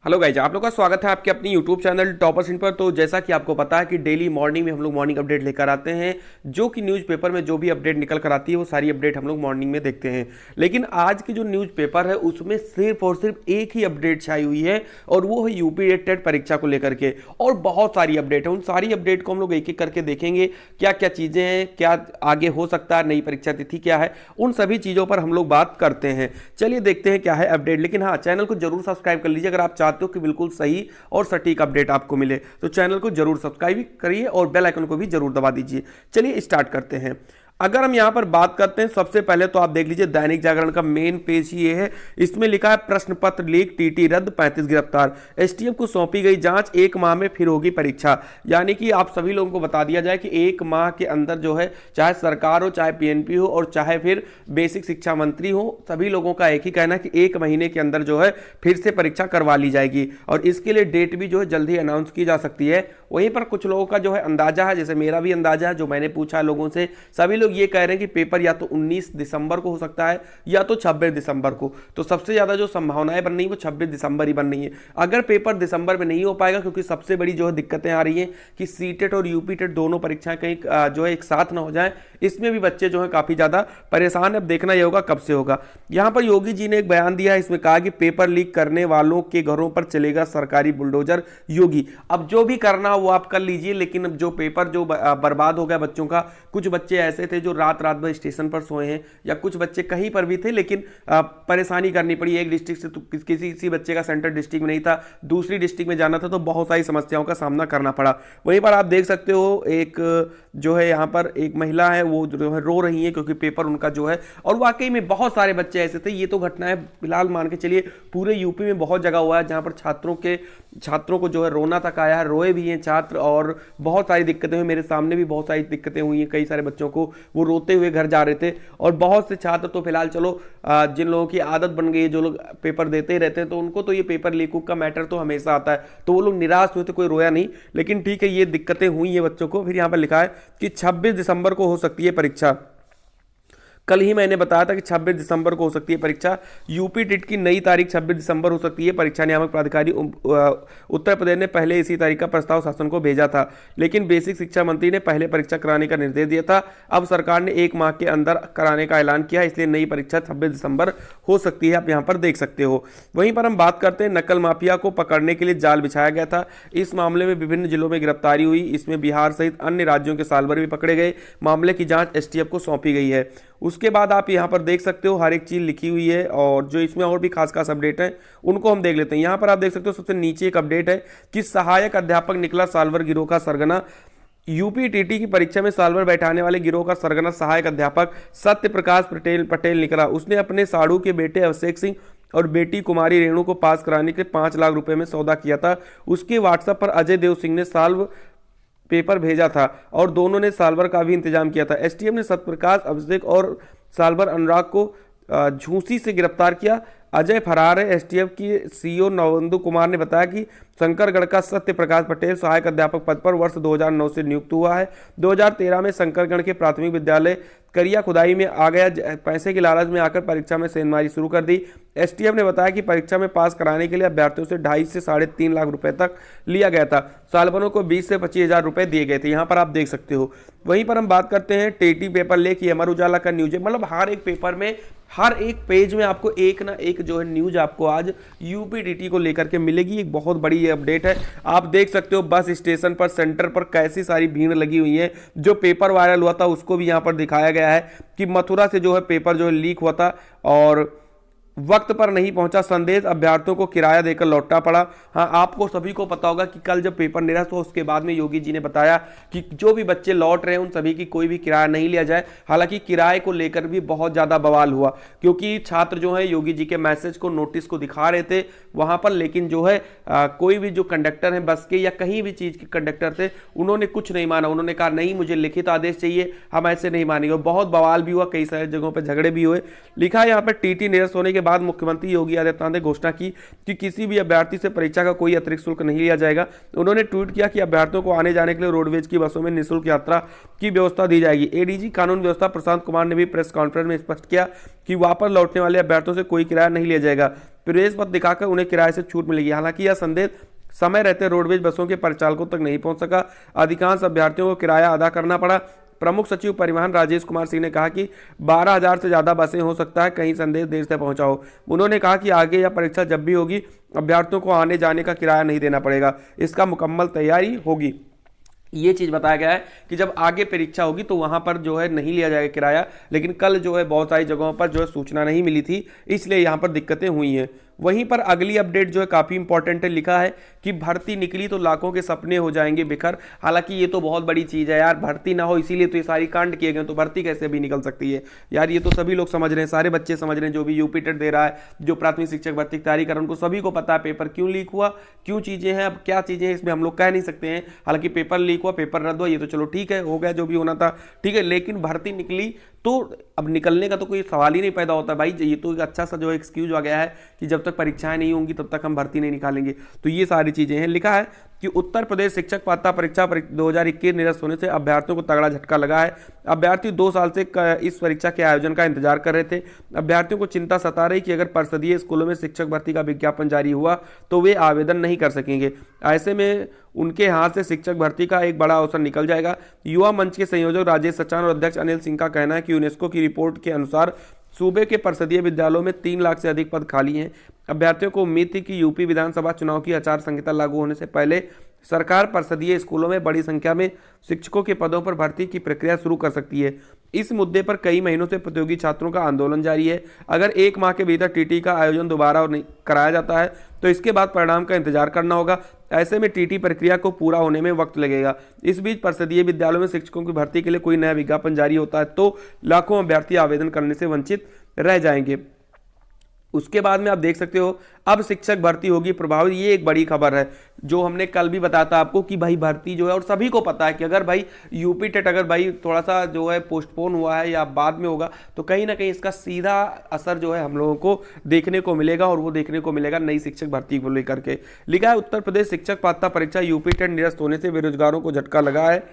Hello guys, आप लोग का स्वागत है आपके अपनी यूट्यूब चैनल टॉपर्स इन पर। तो जैसा कि आपको पता है कि डेली मॉर्निंग में हम लोग मॉर्निंग अपडेट लेकर आते हैं, जो कि न्यूज़पेपर में जो भी अपडेट निकल कर आती है वो सारी अपडेट हम लोग मॉर्निंग में देखते हैं। लेकिन आज की जो न्यूज़पेपर है उसमें सिर्फ और सिर्फ एक ही अपडेट छाई हुई है और वो है यूपी टेट परीक्षा को लेकर के। और बहुत सारी अपडेट है, उन सारी अपडेट को हम लोग एक एक करके देखेंगे, क्या क्या चीज़ें हैं, क्या आगे हो सकता है, नई परीक्षा तिथि क्या है, उन सभी चीज़ों पर हम लोग बात करते हैं। चलिए देखते हैं क्या है अपडेट। लेकिन हाँ, चैनल को जरूर सब्सक्राइब कर लीजिए अगर आप चाहते हो कि बिल्कुल सही और सटीक अपडेट आपको मिले। तो चैनल को जरूर सब्सक्राइब करिए और बेल आइकन को भी जरूर दबा दीजिए। चलिए स्टार्ट करते हैं। अगर हम यहां पर बात करते हैं, सबसे पहले तो आप देख लीजिए दैनिक जागरण का मेन पेज ही ये है। इसमें लिखा है प्रश्न पत्र लीक, टीटी रद्द, 35 गिरफ्तार, एसटीएफ को सौंपी गई जांच, 1 माह में फिर होगी परीक्षा। यानी कि आप सभी लोगों को बता दिया जाए कि 1 माह के अंदर जो है, चाहे सरकार हो, चाहे पीएनपी हो और चाहे फिर बेसिक शिक्षा मंत्री हो, सभी लोगों का एक ही कहना है कि 1 महीने के अंदर जो है फिर से परीक्षा करवा ली जाएगी और इसके लिए डेट भी जो है जल्द ही अनाउंस की जा सकती है। वहीं पर कुछ लोगों का जो है अंदाजा है, जैसे मेरा भी अंदाजा है, जो मैंने पूछा लोगों से, सभी लोग ये कह रहे हैं कि पेपर या तो 19 दिसंबर को हो सकता है या तो 26 दिसंबर को। तो सबसे ज्यादा जो संभावनाएं बन रही है वो 26 दिसंबर ही बन रही है। अगर पेपर दिसंबर में नहीं हो पाएगा, क्योंकि सबसे बड़ी जो है दिक्कतें आ रही हैं कि सीटेट और यूपी टेट दोनों परीक्षाएं कहीं जो है एक साथ ना हो जाए, इसमें भी बच्चे जो है काफी ज्यादा परेशान है। अब देखना यह होगा कब से होगा। यहां पर योगी जी ने एक बयान दिया है, इसमें कहा कि पेपर लीक करने वालों के घरों पर चलेगा सरकारी बुलडोजर। योगी, अब जो भी करना वो आप कर लीजिए, लेकिन अब जो पेपर जो बर्बाद हो गया बच्चों का, कुछ बच्चे ऐसे थे जो रात रात भर स्टेशन पर सोए हैं, या कुछ बच्चे कहीं पर भी थे लेकिन परेशानी करनी पड़ी। एक डिस्ट्रिक्ट से तो किसी बच्चे का सेंटर डिस्ट्रिक्ट में नहीं था, दूसरी डिस्ट्रिक्ट में जाना था, तो बहुत सारी समस्याओं का सामना करना पड़ा। वहीं पर आप देख सकते हो एक जो है यहाँ पर एक महिला है, वो जो है रो रही है क्योंकि पेपर उनका जो है, और वाकई में बहुत सारे बच्चे ऐसे थे। ये तो घटनाएं फिलहाल मान के चलिए पूरे यूपी में बहुत जगह हुआ है जहां पर छात्रों को जो है रोना तक आया है, रोए भी हैं छात्र, और बहुत सारी दिक्कतें हुई। मेरे सामने भी बहुत सारी दिक्कतें हुई हैं, कई सारे बच्चों को, वो रोते हुए घर जा रहे थे। और बहुत से छात्र तो फिलहाल चलो जिन लोगों की आदत बन गई है, जो लोग पेपर देते ही रहते हैं, तो उनको तो ये पेपर लीक का मैटर तो हमेशा आता है, तो वो लोग निराश हुए थे, कोई रोया नहीं। लेकिन ठीक है, ये दिक्कतें हुई है बच्चों को। फिर यहाँ पर लिखा है कि 26 दिसंबर को हो सकती है परीक्षा। कल ही मैंने बताया था कि 26 दिसंबर को हो सकती है परीक्षा। यूपी टेट की नई तारीख 26 दिसंबर हो सकती है। परीक्षा नियामक प्राधिकारी उत्तर प्रदेश ने पहले इसी तारीख का प्रस्ताव शासन को भेजा था, लेकिन बेसिक शिक्षा मंत्री ने पहले परीक्षा कराने का निर्देश दिया था। अब सरकार ने 1 माह के अंदर कराने का ऐलान किया, इसलिए नई परीक्षा 26 दिसंबर हो सकती है। आप यहाँ पर देख सकते हो। वहीं पर हम बात करते हैं, नकल माफिया को पकड़ने के लिए जाल बिछाया गया था। इस मामले में विभिन्न जिलों में गिरफ्तारी हुई, इसमें बिहार सहित अन्य राज्यों के साल भर भी पकड़े गए। मामले की जांच एसटीएफ को सौंपी गई है। उसके बाद आप यहाँ पर देख सकते हो हर एक चीज़ लिखी हुई है, और जो इसमें और भी खास खास अपडेट है उनको हम देख लेते हैं। यहाँ पर आप देख सकते हो सबसे नीचे एक अपडेट है कि सहायक अध्यापक निकला सालभर गिरोह का सरगना। यूपी टीटी की परीक्षा में साल भर बैठाने वाले गिरोह का सरगना सहायक अध्यापक सत्य प्रकाश पटेल निकला। उसने अपने साड़ू के बेटे अभिषेक सिंह और बेटी कुमारी रेणु को पास कराने के 5 लाख रुपए में सौदा किया था। उसके व्हाट्सएप पर अजय देव सिंह ने साल्व पेपर भेजा था और दोनों ने सालभर का भी इंतजाम किया था। एसटीएफ ने सत्यप्रकाश, अभिषेक और सालभर अनुराग को झूंसी से गिरफ्तार किया। अजय फरार है। एसटीएफ की सीईओ नवेंदु कुमार ने बताया कि शंकरगढ़ का सत्य प्रकाश पटेल सहायक अध्यापक पद पर वर्ष 2009 से नियुक्त हुआ है। 2013 में शंकरगढ़ के प्राथमिक विद्यालय करिया खुदाई में आ गया, पैसे की लालच में आकर परीक्षा में सेंधमारी शुरू कर दी। एसटीएफ ने बताया कि परीक्षा में पास कराने के लिए अभ्यर्थियों से 2.5 से 3.5 लाख रुपए तक लिया गया था। सालभरों को 20 से 25 हजार रुपए दिए गए थे। यहाँ पर आप देख सकते हो। वहीं पर हम बात करते हैं टेटी पेपर लीक, अमर उजाला का न्यूज है। मतलब हर एक पेपर में, हर एक पेज में आपको एक ना एक जो है न्यूज आपको आज यूपी टीटी को लेकर के मिलेगी। एक बहुत बड़ी ये अपडेट है। आप देख सकते हो बस स्टेशन पर, सेंटर पर कैसी सारी भीड़ लगी हुई है। जो पेपर वायरल हुआ था उसको भी यहाँ पर दिखाया गया है कि मथुरा से जो है पेपर जो है लीक हुआ था और वक्त पर नहीं पहुंचा संदेश, अभ्यर्थियों को किराया देकर लौटना पड़ा। हाँ, आपको सभी को पता होगा कि कल जब पेपर निरस्त हुआ उसके बाद में योगी जी ने बताया कि जो भी बच्चे लौट रहे हैं उन सभी की कोई भी किराया नहीं लिया जाए। हालांकि किराए को लेकर भी बहुत ज्यादा बवाल हुआ, क्योंकि छात्र जो है योगी जी के मैसेज को, नोटिस को दिखा रहे थे वहां पर, लेकिन जो है कोई भी जो कंडक्टर है बस के या कहीं भी चीज के कंडक्टर थे, उन्होंने कुछ नहीं माना। उन्होंने कहा नहीं, मुझे लिखित आदेश चाहिए, हम ऐसे नहीं मानेंगे। बहुत बवाल भी हुआ, कई सारी जगहों पर झगड़े भी हुए। लिखा है यहाँ पर टीटी निरस्त होने के बाद मुख्यमंत्री योगी आदित्यनाथ ने घोषणा की कि किसी भी अभ्यर्थी से परीक्षा का कोई अतिरिक्त शुल्क नहीं लिया जाएगा। उन्होंने ट्वीट किया कि अभ्यर्थियों को आने जाने के लिए रोडवेज की बसों में निःशुल्क यात्रा की व्यवस्था दी जाएगी। एडीजी कानून व्यवस्था प्रशांत कुमार ने भी प्रेस कॉन्फ्रेंस में स्पष्ट किया कि वापस लौटने वाले अभ्यर्थियों से कोई किराया नहीं लिया जाएगा। प्रवेश पत्र दिखाकर उन्हें किराए से छूट मिलेगी। हालांकि यह संदेश समय रहते रोडवेज बसों के परिचालकों तक नहीं पहुंच सका। अधिकांश अभ्यर्थियों को किराया अदा करना पड़ा। प्रमुख सचिव परिवहन राजेश कुमार सिंह ने कहा कि 12,000 से ज्यादा बसें हो सकता है कहीं संदेश देर से पहुंचा हो। उन्होंने कहा कि आगे यह परीक्षा जब भी होगी अभ्यर्थियों को आने जाने का किराया नहीं देना पड़ेगा, इसका मुकम्मल तैयारी होगी। ये चीज बताया गया है कि जब आगे परीक्षा होगी तो वहां पर जो है नहीं लिया जाएगा किराया, लेकिन कल जो है बहुत सारी जगहों पर जो है सूचना नहीं मिली थी, इसलिए यहां पर दिक्कतें हुई हैं। वहीं पर अगली अपडेट जो है काफी इंपॉर्टेंट है, लिखा है कि भर्ती निकली तो लाखों के सपने हो जाएंगे बिखर। हालांकि ये तो बहुत बड़ी चीज है यार, भर्ती ना हो इसीलिए तो ये सारी कांड किए गए, तो भर्ती कैसे भी निकल सकती है यार, ये तो सभी लोग समझ रहे हैं, सारे बच्चे समझ रहे हैं, जो भी यूपी टेट दे रहा है, जो प्राथमिक शिक्षक भर्ती की तैयारी कर रहे हैं, उनको सभी को पता है पेपर क्यों लीक हुआ, क्यों चीजें हैं। अब क्या चीजें हैं इसमें हम लोग कह नहीं सकते हैं। हालांकि पेपर लीक हुआ, पेपर रद्द हुआ, ये तो चलो ठीक है, हो गया जो भी होना था, ठीक है, लेकिन भर्ती निकली तो अब निकलने का तो कोई सवाल ही नहीं पैदा होता भाई। ये तो एक अच्छा सा जो एक्सक्यूज आ गया है कि जब तक परीक्षाएं नहीं होंगी तब तक हम भर्ती नहीं निकालेंगे। तो ये सारी चीजें हैं। लिखा है कि उत्तर प्रदेश शिक्षक पात्रता परीक्षा 2021 निरस्त होने से अभ्यर्थियों को तगड़ा झटका लगा है। अभ्यर्थी 2 साल से इस परीक्षा के आयोजन का इंतजार कर रहे थे। अभ्यर्थियों को चिंता सता रही कि अगर परिषदीय स्कूलों में शिक्षक भर्ती का विज्ञापन जारी हुआ तो वे आवेदन नहीं कर सकेंगे। ऐसे में उनके हाथ से शिक्षक भर्ती का एक बड़ा अवसर निकल जाएगा। युवा मंच के संयोजक राजेश सचान और अध्यक्ष अनिल सिंह का कहना है कि यूनेस्को की रिपोर्ट के अनुसार सूबे के परिषदीय विद्यालयों में 3 लाख से अधिक पद खाली हैं। अभ्यर्थियों को उम्मीद थी कि यूपी विधानसभा चुनाव की आचार संहिता लागू होने से पहले सरकार परिषदीय स्कूलों में बड़ी संख्या में शिक्षकों के पदों पर भर्ती की प्रक्रिया शुरू कर सकती है। इस मुद्दे पर कई महीनों से प्रतियोगी छात्रों का आंदोलन जारी है। अगर 1 माह के भीतर टीटी का आयोजन दोबारा कराया जाता है तो इसके बाद परिणाम का इंतजार करना होगा। ऐसे में टीटी प्रक्रिया को पूरा होने में वक्त लगेगा। इस बीच परिषदीय विद्यालयों में शिक्षकों की भर्ती के लिए कोई नया विज्ञापन जारी होता है तो लाखों अभ्यर्थी आवेदन करने से वंचित रह जाएंगे। उसके बाद में आप देख सकते हो अब शिक्षक भर्ती होगी प्रभावित। ये एक बड़ी खबर है जो हमने कल भी बताया था आपको कि भाई भर्ती जो है, और सभी को पता है कि अगर भाई यूपी टेट अगर भाई थोड़ा सा जो है पोस्टपोन हुआ है या बाद में होगा तो कहीं ना कहीं इसका सीधा असर जो है हम लोगों को देखने को मिलेगा, और वो देखने को मिलेगा नई शिक्षक भर्ती को लेकर के। लिखा है उत्तर प्रदेश शिक्षक पात्रता परीक्षा यूपी टेट निरस्त होने से बेरोजगारों को झटका लगा है।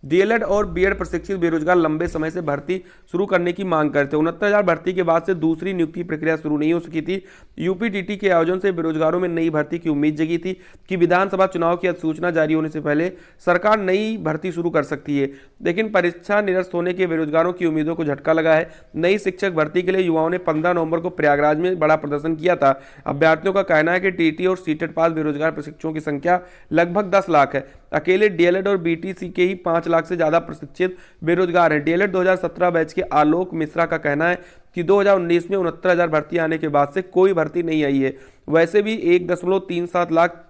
डीएलएड और बीएड प्रशिक्षित बेरोजगार लंबे समय से भर्ती शुरू करने की मांग करते। 69,000 भर्ती के बाद से दूसरी नियुक्ति प्रक्रिया शुरू नहीं हो सकी थी। यूपी टीटी के आयोजन से बेरोजगारों में नई भर्ती की उम्मीद जगी थी कि विधानसभा चुनाव की अधिसूचना जारी होने से पहले सरकार नई भर्ती शुरू कर सकती है, लेकिन परीक्षा निरस्त होने के बेरोजगारों की उम्मीदों को झटका लगा है। नई शिक्षक भर्ती के लिए युवाओं ने 15 नवंबर को प्रयागराज में बड़ा प्रदर्शन किया था। अभ्यर्थियों का कहना है कि टीटी और सीटेट पास बेरोजगार प्रशिक्षकों की संख्या लगभग 10 लाख है। अकेले डीएलएड और बीटीसी के ही 5 लाख से ज्यादा प्रशिक्षित बेरोजगार हैं। डीएलएड 2017 बैच के आलोक मिश्रा का कहना है कि 2019 में 69,000 भर्ती आने के बाद से कोई भर्ती नहीं आई है। वैसे भी 1.37 लाख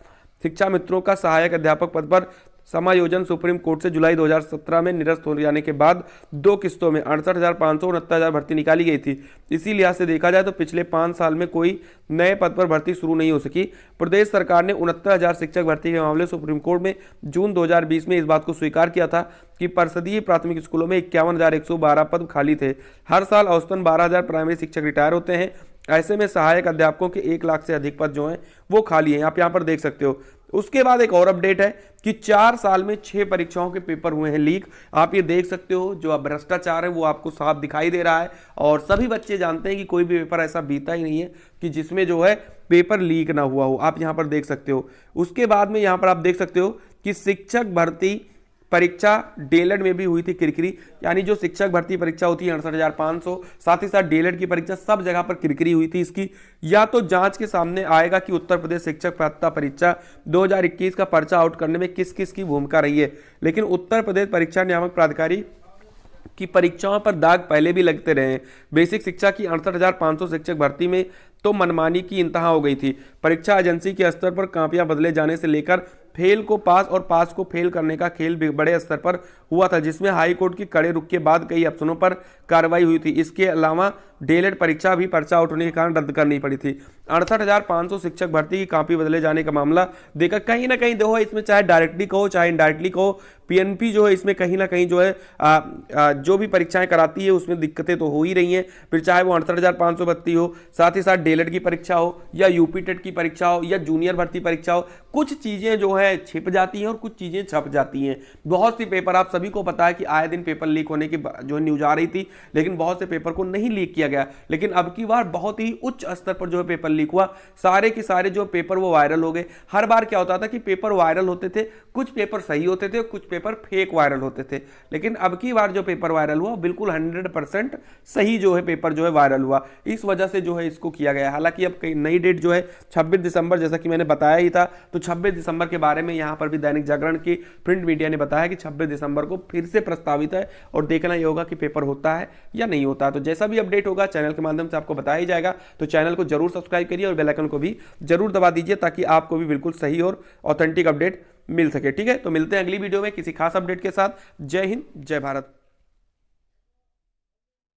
शिक्षा मित्रों का सहायक अध्यापक पद पर समायोजन सुप्रीम कोर्ट से जुलाई 2017 में निरस्त हो जाने के बाद 2 किस्तों में 68,500 69,000 भर्ती निकाली गई थी। इसी लिहाज से देखा जाए तो पिछले 5 साल में कोई नए पद पर भर्ती शुरू नहीं हो सकी। प्रदेश सरकार ने 69,000 शिक्षक भर्ती के मामले सुप्रीम कोर्ट में जून 2020 में इस बात को स्वीकार किया था कि परिषदीय प्राथमिक स्कूलों में 51,112 पद खाली थे। हर साल औसतन 12,000 प्राइमरी शिक्षक रिटायर होते हैं। ऐसे में सहायक अध्यापकों के 1 लाख से अधिक पद जो हैं वो खाली हैं, आप यहाँ पर देख सकते हो। उसके बाद एक और अपडेट है कि 4 साल में 6 परीक्षाओं के पेपर हुए हैं लीक। आप ये देख सकते हो, जो अब भ्रष्टाचार है वो आपको साफ दिखाई दे रहा है, और सभी बच्चे जानते हैं कि कोई भी पेपर ऐसा बीता ही नहीं है कि जिसमें जो है पेपर लीक ना हुआ हो। आप यहाँ पर देख सकते हो। उसके बाद में यहाँ पर आप देख सकते हो कि शिक्षक भर्ती परीक्षा डीएलएड में भी हुई थी किरकिरी, यानी जो शिक्षक भर्ती परीक्षा होती है 68,500, साथ ही साथ डीएलएड की परीक्षा, सब जगह पर किरकिरी हुई थी इसकी। या तो जांच के सामने आएगा कि उत्तर प्रदेश शिक्षक पात्रता परीक्षा 2021 का पर्चा आउट करने में किस किस की भूमिका रही है, लेकिन उत्तर प्रदेश परीक्षा नियामक प्राधिकारी की परीक्षाओं पर दाग पहले भी लगते रहे हैं। बेसिक शिक्षा की 68,500 शिक्षक भर्ती में तो मनमानी की इंतहा हो गई थी। परीक्षा एजेंसी के स्तर पर कापियां बदले जाने से लेकर फेल को पास और पास को फेल करने का खेल भी बड़े स्तर पर हुआ था, जिसमें हाई कोर्ट की कड़े रुख के बाद कई अफसरों पर कार्रवाई हुई थी। इसके अलावा डीएलएड परीक्षा भी पर्चा आउट होने के कारण रद्द करनी पड़ी थी। 68,500 शिक्षक भर्ती की कॉपी बदले जाने का मामला देखा कहीं ना कहीं देखो, इसमें चाहे डायरेक्टली कहो चाहे इनडायरेक्टली कहो, पीएनपी जो है इसमें कहीं ना कहीं जो है जो भी परीक्षाएं कराती है उसमें दिक्कतें तो हो ही रही हैं। फिर चाहे वो 68,500 भर्ती हो, साथ ही साथ डीएलएड की परीक्षा हो, या यूपी टेट की परीक्षा हो, या जूनियर भर्ती परीक्षा हो, कुछ चीजें जो है छिप जाती हैं और कुछ चीजें छप जाती हैं। बहुत सी पेपर, आप सभी को पता है कि आए दिन पेपर लीक होने की जो न्यूज आ रही थी, लेकिन बहुत से पेपर को नहीं लीक किया किया गया, लेकिन अब की बार बहुत ही उच्च स्तर पर जो है पेपर लीक हुआ। सारे के सारे जो पेपर वो वायरल हो गए। हर बार क्या होता था कि पेपर वायरल होते थे, कुछ पेपर सही होते थे, कुछ पेपर फेक वायरल होते थे, लेकिन अब की बार जो पेपर वायरल हुआ बिल्कुल 100% सही जो है पेपर जो है वायरल हुआ। इस वजह से जो है इसको किया गया। हालांकि अब नई डेट जो है 26 दिसंबर, जैसा कि मैंने बताया ही था, तो 26 दिसंबर के बारे में यहां पर भी दैनिक जागरण की प्रिंट मीडिया ने बताया कि 26 दिसंबर को फिर से प्रस्तावित है और देखना ये होगा कि पेपर होता है या नहीं होता है। तो जैसा भी अपडेट होगा चैनल के माध्यम से आपको बताया ही जाएगा। तो चैनल को जरूर सब्सक्राइब करिए और बेल आइकन को भी जरूर दबा दीजिए ताकि आपको भी बिल्कुल सही और ऑथेंटिक अपडेट मिल सके। ठीक है, तो मिलते हैं अगली वीडियो में किसी खास अपडेट के साथ। जय हिंद, जय भारत।